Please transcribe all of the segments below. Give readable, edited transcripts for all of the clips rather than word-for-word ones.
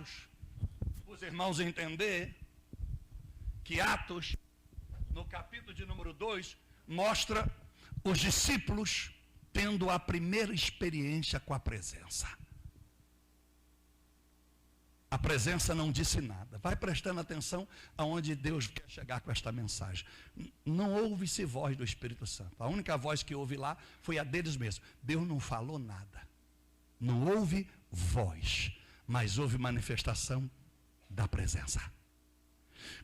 Atos, os irmãos entender que Atos, no capítulo de número 2, mostra os discípulos tendo a primeira experiência com a presença. A presença não disse nada. Vai prestando atenção aonde Deus quer chegar com esta mensagem. Não ouve-se voz do Espírito Santo. A única voz que houve lá foi a deles mesmos. Deus não falou nada. Não houve voz, mas houve manifestação da presença.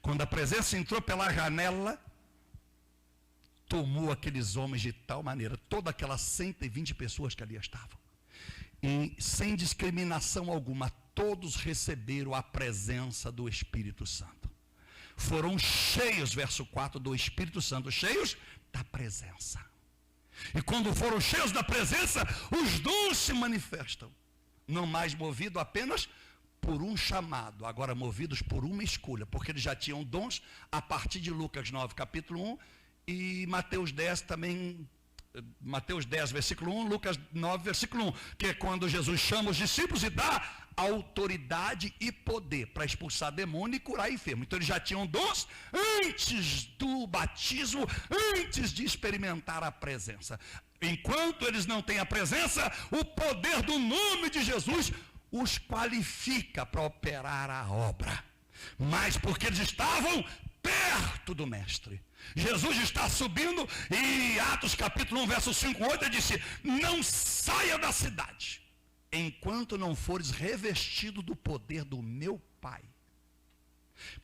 Quando a presença entrou pela janela, tomou aqueles homens de tal maneira, todas aquelas 120 pessoas que ali estavam, e sem discriminação alguma, todos receberam a presença do Espírito Santo. Foram cheios, verso 4, do Espírito Santo, cheios da presença. E quando foram cheios da presença, os dons se manifestam, não mais movidos apenas por um chamado, agora movidos por uma escolha, porque eles já tinham dons a partir de Lucas 9, capítulo 1, e Mateus 10 também, Mateus 10, versículo 1, Lucas 9, versículo 1, que é quando Jesus chama os discípulos e dá autoridade e poder para expulsar demônio e curar enfermo. Então eles já tinham dons antes do batismo, antes de experimentar a presença. Enquanto eles não têm a presença, o poder do nome de Jesus os qualifica para operar a obra. Mas porque eles estavam perto do mestre. Jesus está subindo e Atos capítulo 1, verso 5, 8, ele disse: não saia da cidade, enquanto não fores revestido do poder do meu Pai,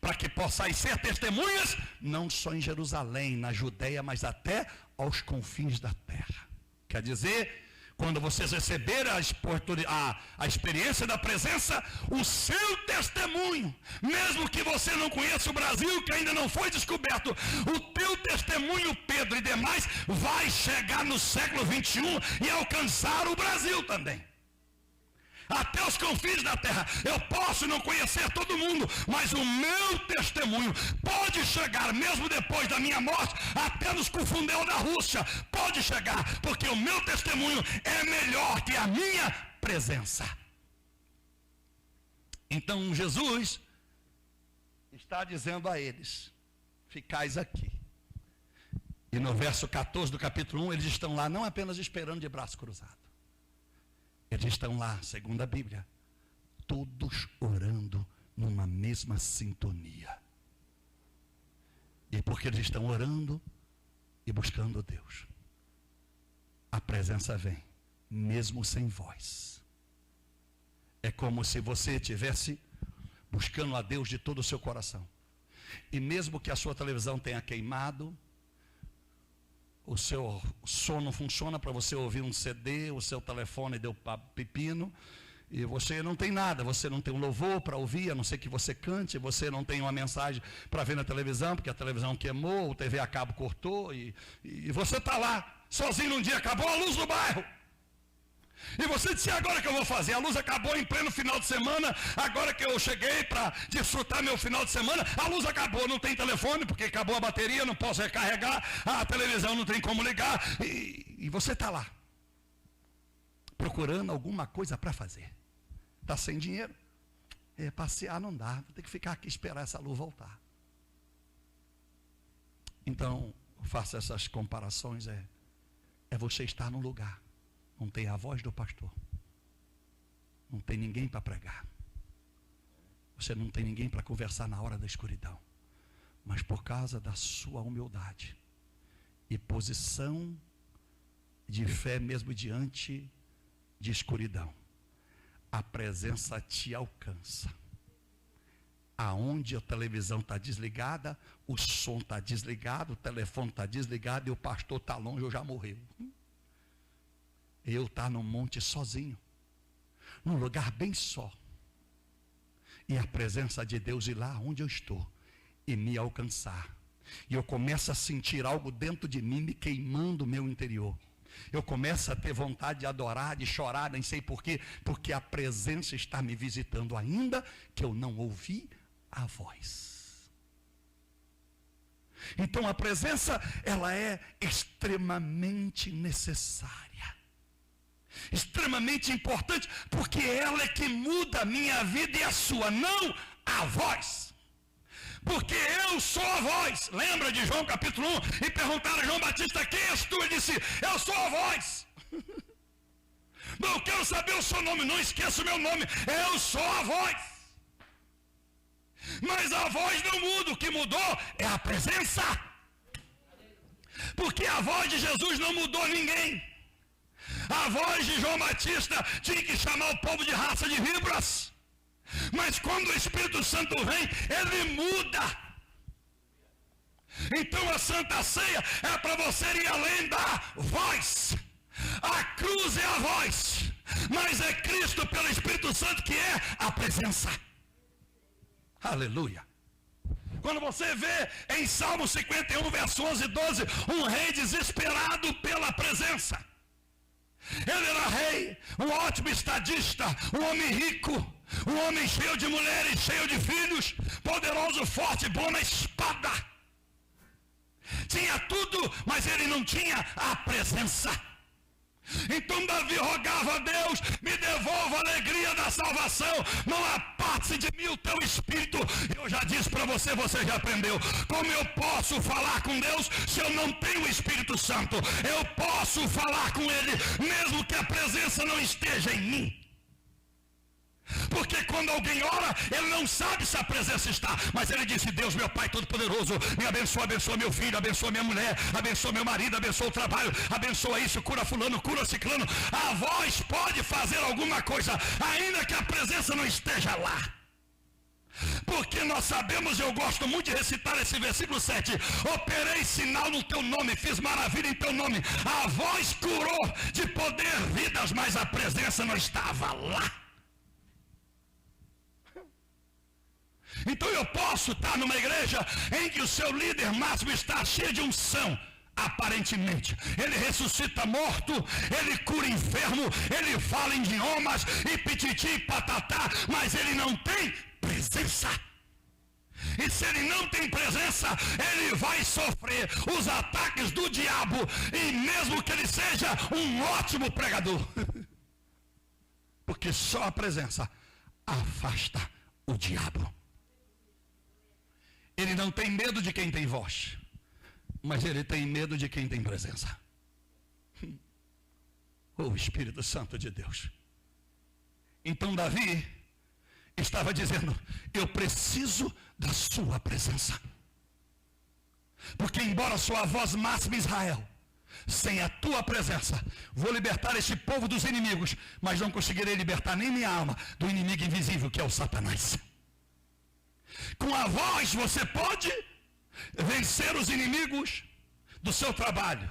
para que possais ser testemunhas, não só em Jerusalém, na Judeia, mas até aos confins da terra. Quer dizer, quando vocês receberem a experiência da presença, o seu testemunho, mesmo que você não conheça o Brasil, que ainda não foi descoberto, o teu testemunho, Pedro e demais, vai chegar no século 21 e alcançar o Brasil também. Até os confins da terra. Eu posso não conhecer todo mundo, mas o meu testemunho pode chegar, mesmo depois da minha morte, até nos confundeu da Rússia. Pode chegar, porque o meu testemunho é melhor que a minha presença. Então Jesus está dizendo a eles: ficais aqui. E no verso 14 do capítulo 1, eles estão lá não apenas esperando de braço cruzado. Eles estão lá, segundo a Bíblia, todos orando numa mesma sintonia. E porque eles estão orando e buscando Deus, a presença vem, mesmo sem voz. É como se você estivesse buscando a Deus de todo o seu coração. E mesmo que a sua televisão tenha queimado, o seu som não funciona para você ouvir um CD, o seu telefone deu pepino, e você não tem nada, você não tem um louvor para ouvir, a não ser que você cante, você não tem uma mensagem para ver na televisão, porque a televisão queimou, o TV a cabo cortou, e você está lá, sozinho num dia, acabou a luz no bairro. E você disse: agora que eu vou fazer? A luz acabou em pleno final de semana, agora que eu cheguei para desfrutar meu final de semana, a luz acabou, não tem telefone, porque acabou a bateria, não posso recarregar, a televisão não tem como ligar, e você está lá, procurando alguma coisa para fazer. Está sem dinheiro? Passear não dá, vou ter que ficar aqui e esperar essa luz voltar. Então, faça essas comparações, é você estar num lugar, não tem a voz do pastor, não tem ninguém para pregar, você não tem ninguém para conversar na hora da escuridão, mas por causa da sua humildade e posição de fé mesmo diante de escuridão, a presença te alcança. Aonde a televisão está desligada, o som está desligado, o telefone está desligado e o pastor está longe ou já morreu. Eu estar no monte sozinho, num lugar bem só, e a presença de Deus ir lá onde eu estou e me alcançar, e eu começo a sentir algo dentro de mim me queimando o meu interior. Eu começo a ter vontade de adorar, de chorar, nem sei porquê, porque a presença está me visitando, ainda que eu não ouvi a voz. Então a presença, ela é extremamente necessária. Extremamente importante, porque ela é que muda a minha vida e a sua, não a voz. Porque eu sou a voz. Lembra de João capítulo 1? E perguntaram a João Batista: quem és tu? Ele disse: eu sou a voz. Não quero saber o seu nome, não esqueça o meu nome. Eu sou a voz. Mas a voz não muda, o que mudou é a presença. Porque a voz de Jesus não mudou ninguém. A voz de João Batista tinha que chamar o povo de raça de víboras. Mas quando o Espírito Santo vem, ele muda. Então a Santa Ceia é para você ir além da voz. A cruz é a voz, mas é Cristo pelo Espírito Santo que é a presença. Aleluia. Quando você vê em Salmo 51, verso 11 e 12, um rei desesperado pela presença. Ele era rei, um ótimo estadista, um homem rico, um homem cheio de mulheres, cheio de filhos, poderoso, forte, bom na espada. Tinha tudo, mas ele não tinha a presença. Então Davi rogava a Deus: me devolva a alegria da salvação, não aparte de mim o teu espírito. Eu já disse para você, você já aprendeu. Como eu posso falar com Deus se eu não tenho o Espírito Santo? Eu posso falar com Ele mesmo que a presença não esteja em mim. Porque quando alguém ora, ele não sabe se a presença está, mas ele disse: Deus, meu Pai Todo-Poderoso, me abençoa, abençoa meu filho, abençoa minha mulher, abençoa meu marido, abençoa o trabalho, abençoa isso, cura fulano, cura ciclano. A voz pode fazer alguma coisa, ainda que a presença não esteja lá. Porque nós sabemos, eu gosto muito de recitar esse versículo 7, operei sinal no teu nome, fiz maravilha em teu nome. A voz curou de poder vidas, mas a presença não estava lá. Então eu posso estar numa igreja em que o seu líder máximo está cheio de unção, aparentemente. Ele ressuscita morto, ele cura enfermo, ele fala em idiomas, e pititi e patatá, mas ele não tem presença. E se ele não tem presença, ele vai sofrer os ataques do diabo, e mesmo que ele seja um ótimo pregador. Porque só a presença afasta o diabo. Ele não tem medo de quem tem voz, mas ele tem medo de quem tem presença. O Espírito Santo de Deus. Então Davi estava dizendo: eu preciso da sua presença. Porque embora sua voz máxima Israel, sem a tua presença, vou libertar este povo dos inimigos, mas não conseguirei libertar nem minha alma do inimigo invisível que é o Satanás. Com a voz você pode vencer os inimigos do seu trabalho.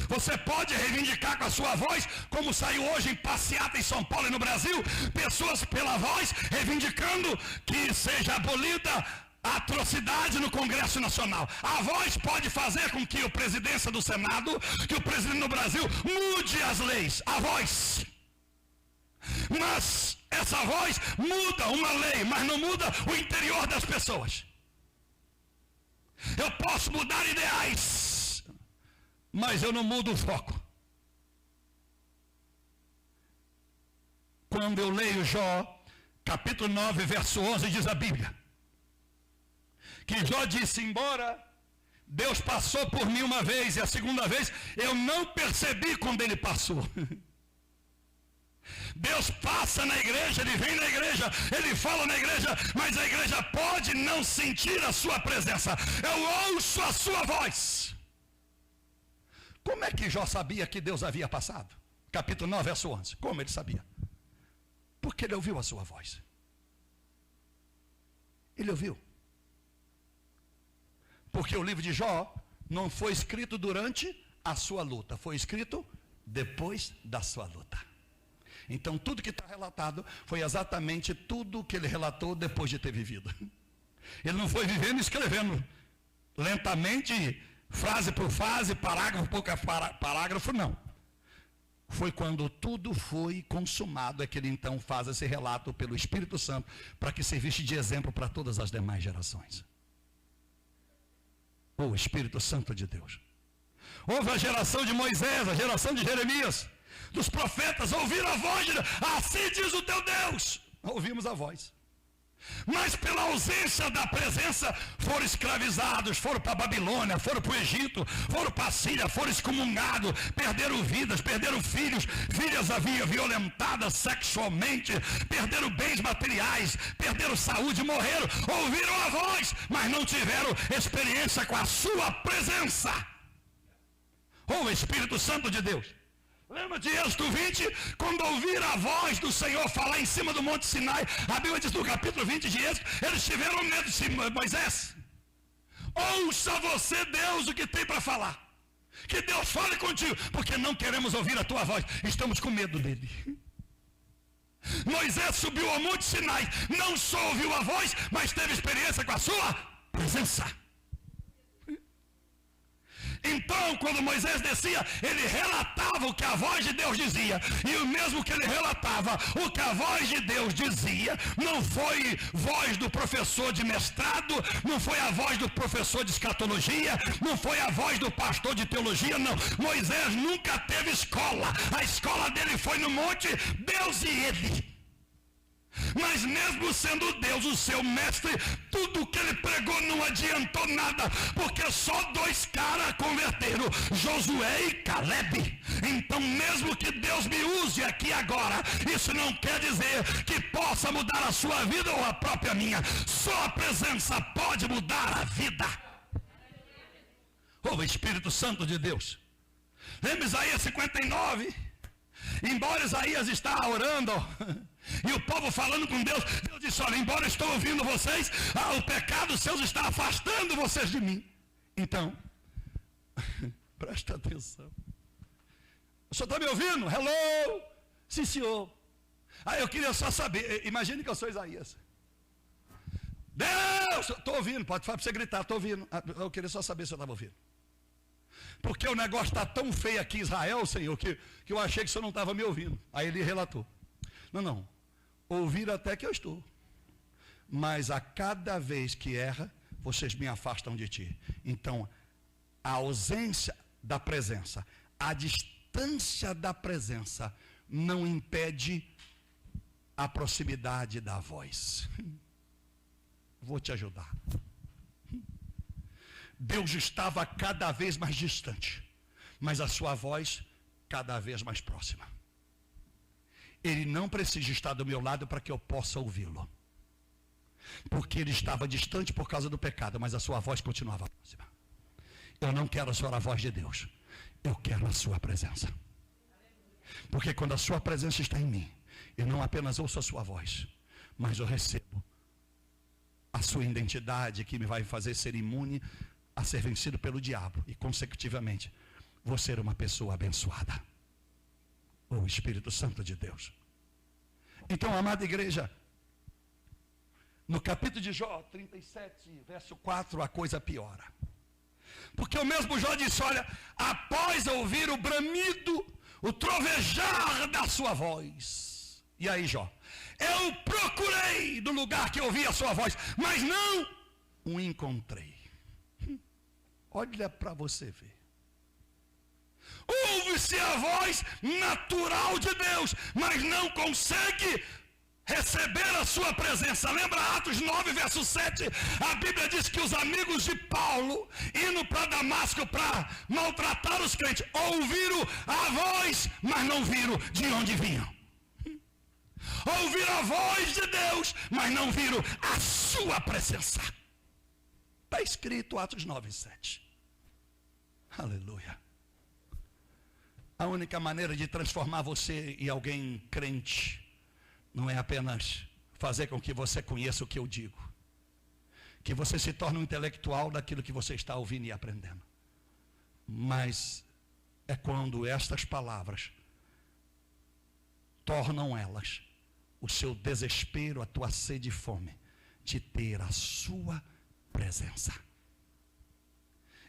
Você pode reivindicar com a sua voz, como saiu hoje em passeata em São Paulo e no Brasil, pessoas pela voz reivindicando que seja abolida a atrocidade no Congresso Nacional. A voz pode fazer com que a presidência do Senado, que o presidente do Brasil mude as leis. A voz. Mas essa voz muda uma lei, mas não muda o interior das pessoas. Eu posso mudar ideais, mas eu não mudo o foco. Quando eu leio Jó, capítulo 9, verso 11, diz a Bíblia, que Jó disse: embora Deus passou por mim uma vez, e a segunda vez eu não percebi quando ele passou. Deus passa na igreja, ele vem na igreja, ele fala na igreja, mas a igreja pode não sentir a sua presença. Eu ouço a sua voz. Como é que Jó sabia que Deus havia passado? Capítulo 9, verso 11. Como ele sabia? Porque ele ouviu a sua voz. Ele ouviu. Porque o livro de Jó não foi escrito durante a sua luta, foi escrito depois da sua luta. Então tudo que está relatado foi exatamente tudo que ele relatou depois de ter vivido. Ele não foi vivendo e escrevendo lentamente, frase por frase, parágrafo por parágrafo, não. Foi quando tudo foi consumado é que ele então faz esse relato pelo Espírito Santo, para que servisse de exemplo para todas as demais gerações. O Espírito Santo de Deus. Houve a geração de Moisés, a geração de Jeremias, dos profetas ouviram a voz de Deus. Assim diz o teu Deus. Ouvimos a voz. Mas pela ausência da presença, foram escravizados, foram para a Babilônia, foram para o Egito, foram para a Síria, foram excomungados, perderam vidas, perderam filhos, filhas haviam violentadas sexualmente, perderam bens materiais, perderam saúde, morreram, ouviram a voz, mas não tiveram experiência com a sua presença. O Espírito Santo de Deus. Lembra de Êxodo 20, quando ouviram a voz do Senhor falar em cima do Monte Sinai, a Bíblia diz no capítulo 20 de Êxodo, eles tiveram medo de Moisés. Ouça você, Deus, o que tem para falar. Que Deus fale contigo, porque não queremos ouvir a tua voz, estamos com medo dele. Moisés subiu ao Monte Sinai, não só ouviu a voz, mas teve experiência com a sua presença. Então, quando Moisés descia, ele relatava o que a voz de Deus dizia. E o mesmo que ele relatava, o que a voz de Deus dizia, não foi voz do professor de mestrado, não foi a voz do professor de escatologia, não foi a voz do pastor de teologia, não. Moisés nunca teve escola. A escola dele foi no monte, Deus e ele. Mas mesmo sendo Deus o seu mestre, tudo que ele pregou não adiantou nada, porque só 2 caras converteram, Josué e Caleb. Então mesmo que Deus me use aqui agora, isso não quer dizer que possa mudar a sua vida ou a própria minha. Só a presença pode mudar a vida. O Espírito Santo de Deus. Lembra Isaías 59? Embora Isaías está orando, e o povo falando com Deus, Deus disse, olha, embora eu estou ouvindo vocês, o pecado seus está afastando vocês de mim. Então, presta atenção. O senhor está me ouvindo? Hello? Sim, senhor. Eu queria só saber, imagine que eu sou Isaías. Deus, estou ouvindo, pode falar para você gritar, estou ouvindo. Eu queria só saber se eu estava ouvindo. Porque o negócio está tão feio aqui em Israel, Senhor, que eu achei que o senhor não estava me ouvindo. Aí ele relatou. Não, ouvir até que eu estou. Mas a cada vez que erra, vocês me afastam de ti. Então, a ausência da presença, a distância da presença, não impede a proximidade da voz. Vou te ajudar. Deus estava cada vez mais distante, mas a sua voz cada vez mais próxima. Ele não precisa estar do meu lado para que eu possa ouvi-lo, porque ele estava distante por causa do pecado, mas a sua voz continuava próxima. Eu não quero só a voz de Deus, eu quero a sua presença, porque quando a sua presença está em mim, eu não apenas ouço a sua voz, mas eu recebo a sua identidade, que me vai fazer ser imune a ser vencido pelo diabo, e consecutivamente vou ser uma pessoa abençoada. O Espírito Santo de Deus. Então, amada igreja, no capítulo de Jó 37, verso 4, a coisa piora. Porque o mesmo Jó disse, olha, após ouvir o bramido, o trovejar da sua voz. E aí, Jó, eu procurei do lugar que ouvi a sua voz, mas não o encontrei. Olha para você ver. Ouve-se a voz natural de Deus, mas não consegue receber a sua presença. Lembra Atos 9, verso 7? A Bíblia diz que os amigos de Paulo, indo para Damasco para maltratar os crentes, ouviram a voz, mas não viram de onde vinham. Ouviram a voz de Deus, mas não viram a sua presença. Está escrito Atos 9, 7. Aleluia. A única maneira de transformar você em alguém crente não é apenas fazer com que você conheça o que eu digo, que você se torne um intelectual daquilo que você está ouvindo e aprendendo, mas é quando estas palavras tornam elas o seu desespero, a tua sede e fome de ter a sua presença.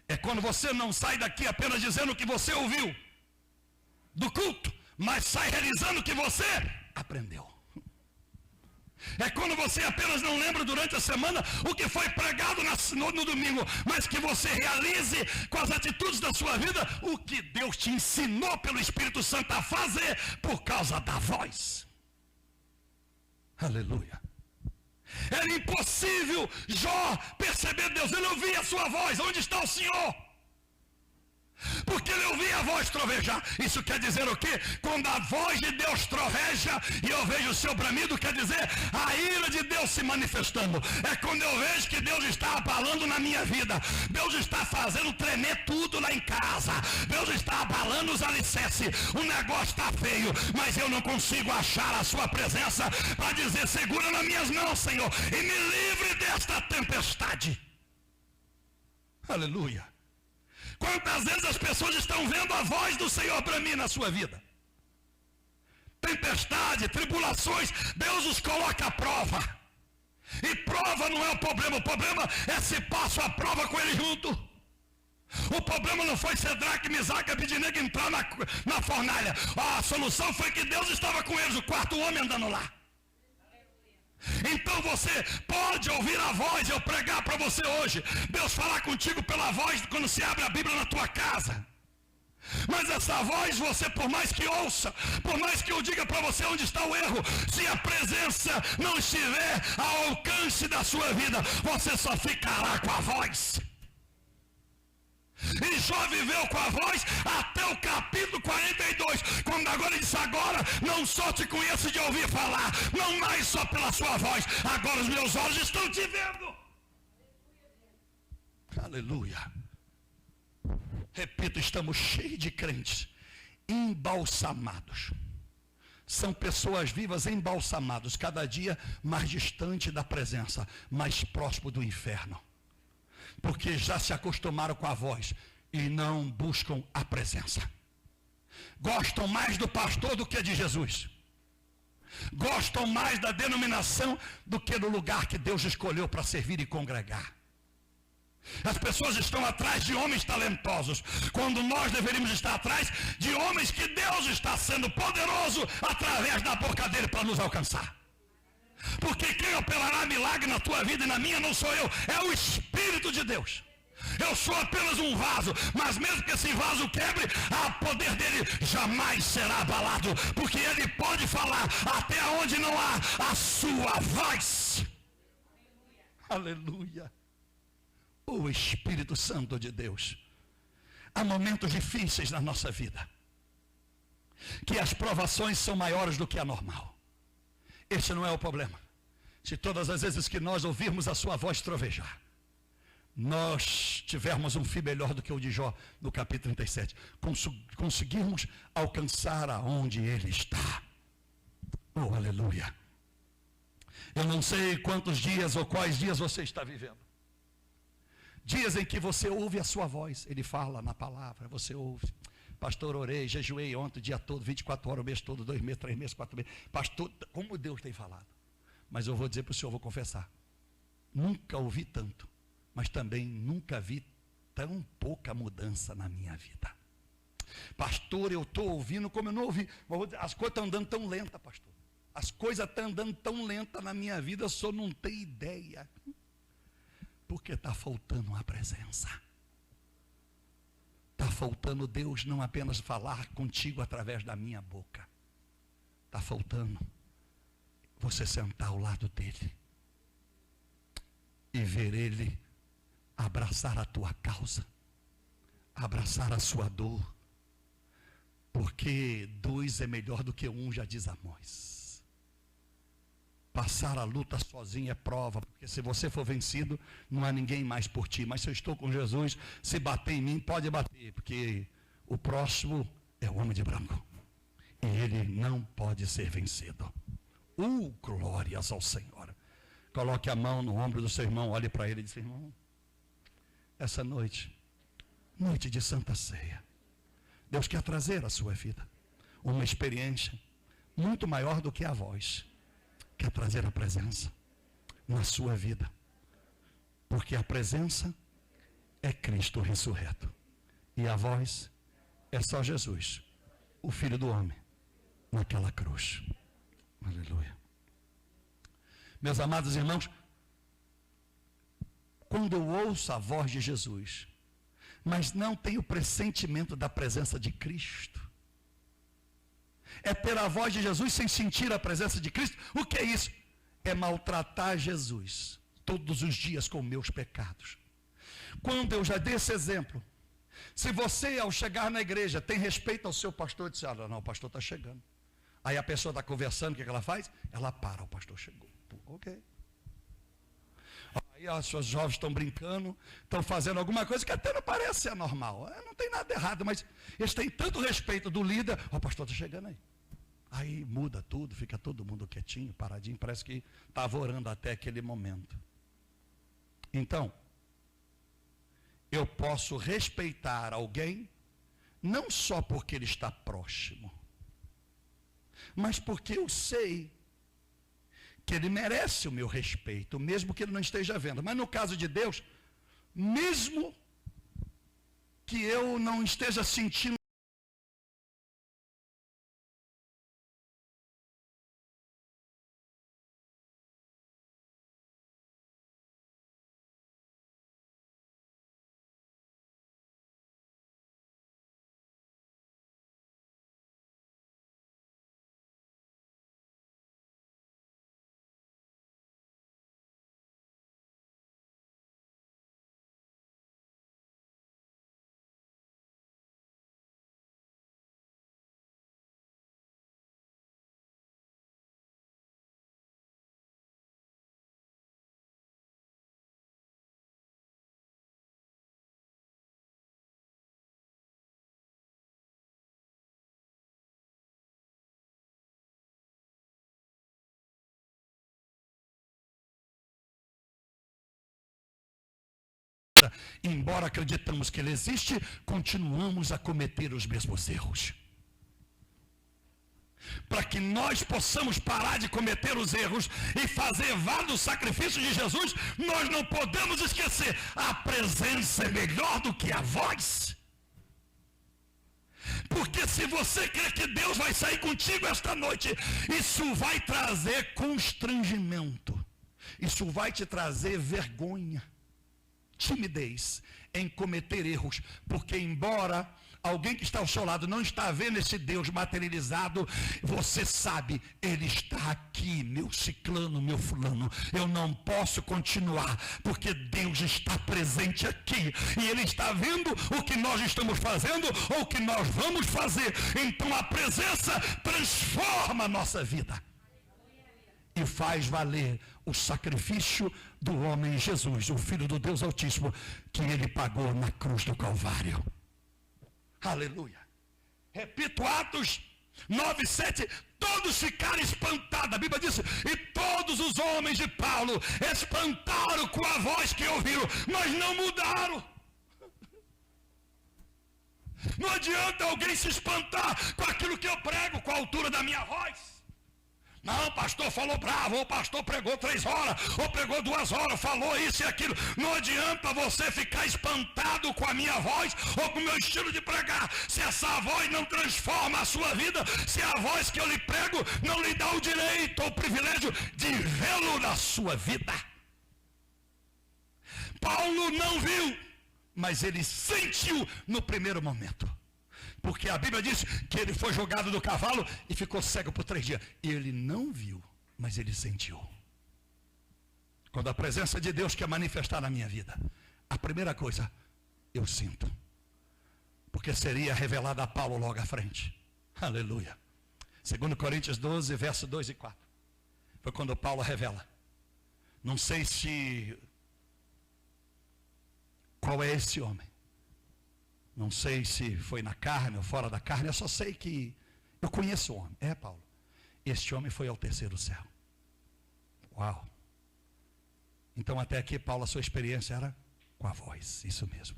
É quando você não sai daqui apenas dizendo o que você ouviu do culto, mas sai realizando o que você aprendeu. É quando você apenas não lembra durante a semana o que foi pregado no domingo, mas que você realize com as atitudes da sua vida o que Deus te ensinou pelo Espírito Santo a fazer por causa da voz. Aleluia. Era impossível Jó perceber Deus. Ele ouvia a sua voz. Onde está o Senhor? Porque ele ouvia a voz trovejar. Isso quer dizer o quê? Quando a voz de Deus troveja e eu vejo o seu bramido, quer dizer a ira de Deus se manifestando. É quando eu vejo que Deus está abalando na minha vida. Deus está fazendo tremer tudo lá em casa. Deus está abalando os alicerces. O negócio está feio, mas eu não consigo achar a sua presença para dizer: segura nas minhas mãos, Senhor, e me livre desta tempestade. Aleluia. Quantas vezes as pessoas estão vendo a voz do Senhor para mim na sua vida? Tempestade, tribulações, Deus os coloca à prova. E prova não é o problema é se passo a prova com ele junto. O problema não foi Cedraque, Misaque e Abednego entrar na fornalha. A solução foi que Deus estava com eles, o quarto homem andando lá. Então você pode ouvir a voz, eu pregar para você hoje, Deus falar contigo pela voz quando se abre a Bíblia na tua casa. Mas essa voz, você por mais que ouça, por mais que eu diga para você onde está o erro, se a presença não estiver ao alcance da sua vida, você só ficará com a voz. E Jó viveu com a voz até o capítulo 42, quando agora ele disse: agora não só te conheço de ouvir falar, não mais só pela sua voz, agora os meus olhos estão te vendo. Aleluia. Repito, estamos cheios de crentes embalsamados. São pessoas vivas embalsamados, cada dia mais distante da presença, mais próximo do inferno. Porque já se acostumaram com a voz e não buscam a presença. Gostam mais do pastor do que de Jesus. Gostam mais da denominação do que do lugar que Deus escolheu para servir e congregar. As pessoas estão atrás de homens talentosos, quando nós deveríamos estar atrás de homens que Deus está sendo poderoso através da boca dele para nos alcançar. Porque quem operará milagre na tua vida e na minha não sou eu, é o Espírito de Deus. Eu sou apenas um vaso, mas mesmo que esse vaso quebre, o poder dele jamais será abalado, porque ele pode falar até onde não há a sua voz. Aleluia. O Espírito Santo de Deus. Há momentos difíceis na nossa vida, que as provações são maiores do que a normal. Esse não é o problema. Se todas as vezes que nós ouvirmos a sua voz trovejar, nós tivermos um fim melhor do que o de Jó no capítulo 37, conseguirmos alcançar aonde ele está. Oh, aleluia. Eu não sei quantos dias ou quais dias você está vivendo. Dias em que você ouve a sua voz, ele fala na palavra, você ouve. Pastor, orei, jejuei ontem o dia todo, 24 horas o mês todo, 2 meses, 3 meses, 4 meses. Pastor, como Deus tem falado. Mas eu vou dizer para o senhor, vou confessar. Nunca ouvi tanto, mas também nunca vi tão pouca mudança na minha vida. Pastor, eu estou ouvindo como eu não ouvi. As coisas estão andando tão lenta, pastor. As coisas estão andando tão lenta na minha vida, eu só não tenho ideia. Porque está faltando a presença. Está faltando Deus não apenas falar contigo através da minha boca. Está faltando você sentar ao lado dele e ver ele abraçar a tua causa, abraçar a sua dor. Porque 2 é melhor do que 1, já diz Amós. Passar a luta sozinho é prova, porque se você for vencido, não há ninguém mais por ti. Mas se eu estou com Jesus, se bater em mim, pode bater, porque o próximo é o homem de branco. E ele não pode ser vencido. Glórias ao Senhor. Coloque a mão no ombro do seu irmão, olhe para ele e diz: irmão, essa noite, noite de Santa Ceia, Deus quer trazer à sua vida uma experiência muito maior do que a voz. Quer trazer a presença na sua vida, porque a presença é Cristo ressurreto e a voz é só Jesus, o Filho do homem, naquela cruz. Aleluia. Meus amados irmãos, quando eu ouço a voz de Jesus, mas não tenho pressentimento da presença de Cristo, é ter a voz de Jesus sem sentir a presença de Cristo. O que é isso? É maltratar Jesus todos os dias com meus pecados. Quando eu já dei esse exemplo, se você ao chegar na igreja tem respeito ao seu pastor, diz: olha, não, o pastor está chegando. Aí a pessoa está conversando, o que ela faz? Ela para, o pastor chegou. Ok. Aí os seus jovens estão brincando, estão fazendo alguma coisa que até não parece ser normal. Não tem nada errado, mas eles têm tanto respeito do líder. O pastor está chegando aí. Aí muda tudo, fica todo mundo quietinho, paradinho, parece que estava orando até aquele momento. Então, eu posso respeitar alguém, não só porque ele está próximo, mas porque eu sei que ele merece o meu respeito, mesmo que ele não esteja vendo. Mas no caso de Deus, mesmo que eu não esteja sentindo, embora acreditamos que ele existe, continuamos a cometer os mesmos erros. Para que nós possamos parar de cometer os erros e fazer vá do sacrifício de Jesus, nós não podemos esquecer: a presença é melhor do que a voz. Porque se você crê que Deus vai sair contigo esta noite, isso vai trazer constrangimento, isso vai te trazer vergonha, timidez em cometer erros, porque embora alguém que está ao seu lado não está vendo esse Deus materializado, você sabe, ele está aqui, meu ciclano, meu fulano. Eu não posso continuar, porque Deus está presente aqui, e ele está vendo o que nós estamos fazendo, ou o que nós vamos fazer. Então a presença transforma a nossa vida e faz valer o sacrifício do homem Jesus, o Filho do Deus Altíssimo, que ele pagou na cruz do Calvário. Aleluia. Repito, Atos 9:7, todos ficaram espantados. A Bíblia diz: e todos os homens de Paulo espantaram com a voz que ouviram, mas não mudaram. Não adianta alguém se espantar com aquilo que eu prego, com a altura da minha voz. Não, o pastor falou bravo, ou o pastor pregou 3 horas, ou pregou 2 horas, falou isso e aquilo. Não adianta você ficar espantado com a minha voz ou com o meu estilo de pregar, se essa voz não transforma a sua vida, se a voz que eu lhe prego não lhe dá o direito ou o privilégio de vê-lo na sua vida. Paulo não viu, mas ele sentiu no primeiro momento. Porque a Bíblia diz que ele foi jogado do cavalo e ficou cego por 3 dias. Ele não viu, mas ele sentiu. Quando a presença de Deus quer manifestar na minha vida, a primeira coisa, eu sinto. Porque seria revelada a Paulo logo à frente. Aleluia. 2 Coríntios 12, verso 2 e 4. Foi quando Paulo revela. Não sei se... qual é esse homem. Não sei se foi na carne ou fora da carne, eu só sei que eu conheço o homem. É, Paulo. Este homem foi ao 3º céu. Uau. Então até aqui, Paulo, a sua experiência era com a voz. Isso mesmo.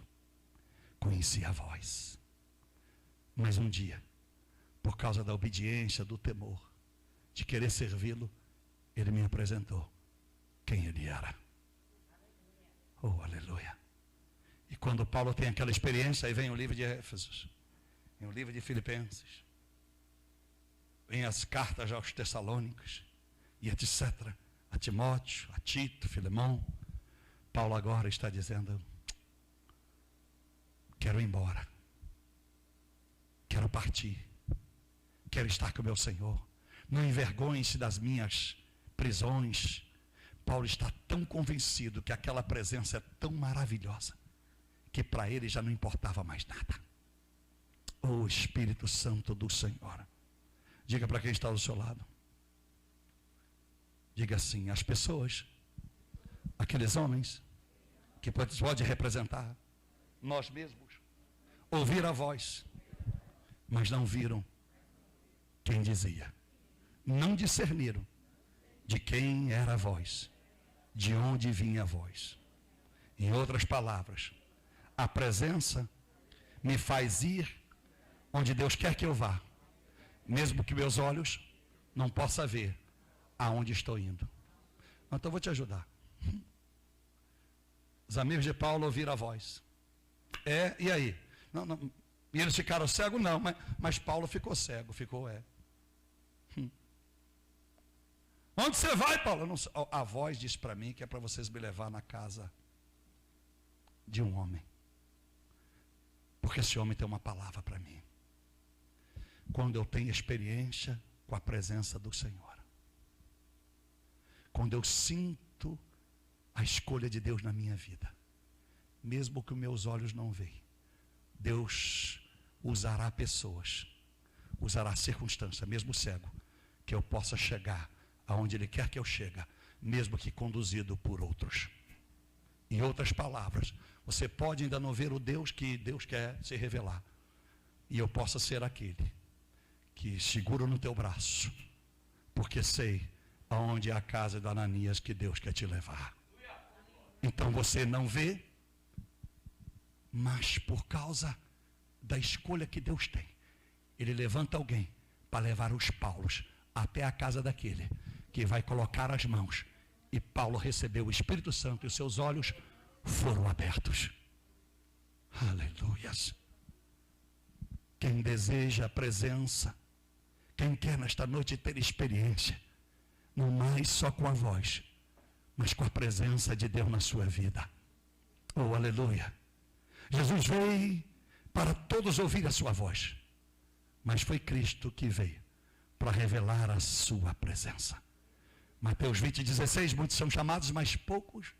Conhecia a voz. Mas um dia, por causa da obediência, do temor, de querer servi-lo, ele me apresentou quem ele era. Oh, aleluia. E quando Paulo tem aquela experiência, aí vem o livro de Éfesos, vem o livro de Filipenses, vem as cartas aos Tessalônicos, e etc. a Timóteo, a Tito, Filemão. Paulo agora está dizendo: quero ir embora, quero partir, quero estar com o meu Senhor. Não envergonhe-se das minhas prisões. Paulo está tão convencido que aquela presença é tão maravilhosa, que para ele já não importava mais nada. O Espírito Santo do Senhor. Diga para quem está do seu lado. Diga assim: as pessoas, aqueles homens, que pode representar nós mesmos, ouviram a voz, mas não viram quem dizia. Não discerniram de quem era a voz, de onde vinha a voz. Em outras palavras, a presença me faz ir onde Deus quer que eu vá, mesmo que meus olhos não possam ver aonde estou indo. Então eu vou te ajudar. Os amigos de Paulo ouviram a voz. E aí? Não, e eles ficaram cegos? Não, mas Paulo ficou cego, Onde você vai, Paulo? Não sei. A voz disse para mim que é para vocês me levar na casa de um homem, porque esse homem tem uma palavra para mim. Quando eu tenho experiência com a presença do Senhor, quando eu sinto a escolha de Deus na minha vida, mesmo que os meus olhos não veem, Deus usará pessoas, usará circunstâncias, mesmo cego, que eu possa chegar aonde Ele quer que eu chegue, mesmo que conduzido por outros. Em outras palavras, você pode ainda não ver o Deus que Deus quer se revelar, e eu possa ser aquele que seguro no teu braço, porque sei aonde é a casa de Ananias que Deus quer te levar. Então você não vê, mas por causa da escolha que Deus tem, Ele levanta alguém para levar os Paulos até a casa daquele que vai colocar as mãos. E Paulo recebeu o Espírito Santo e os seus olhos foram abertos. Aleluias. Quem deseja a presença, quem quer nesta noite ter experiência, não mais só com a voz, mas com a presença de Deus na sua vida. Oh, aleluia. Jesus veio para todos ouvir a sua voz, mas foi Cristo que veio para revelar a sua presença. Mateus 20:16, muitos são chamados, mas poucos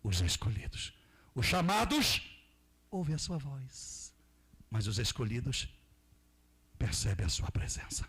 os escolhidos. Os chamados ouvem a sua voz, mas os escolhidos percebem a sua presença.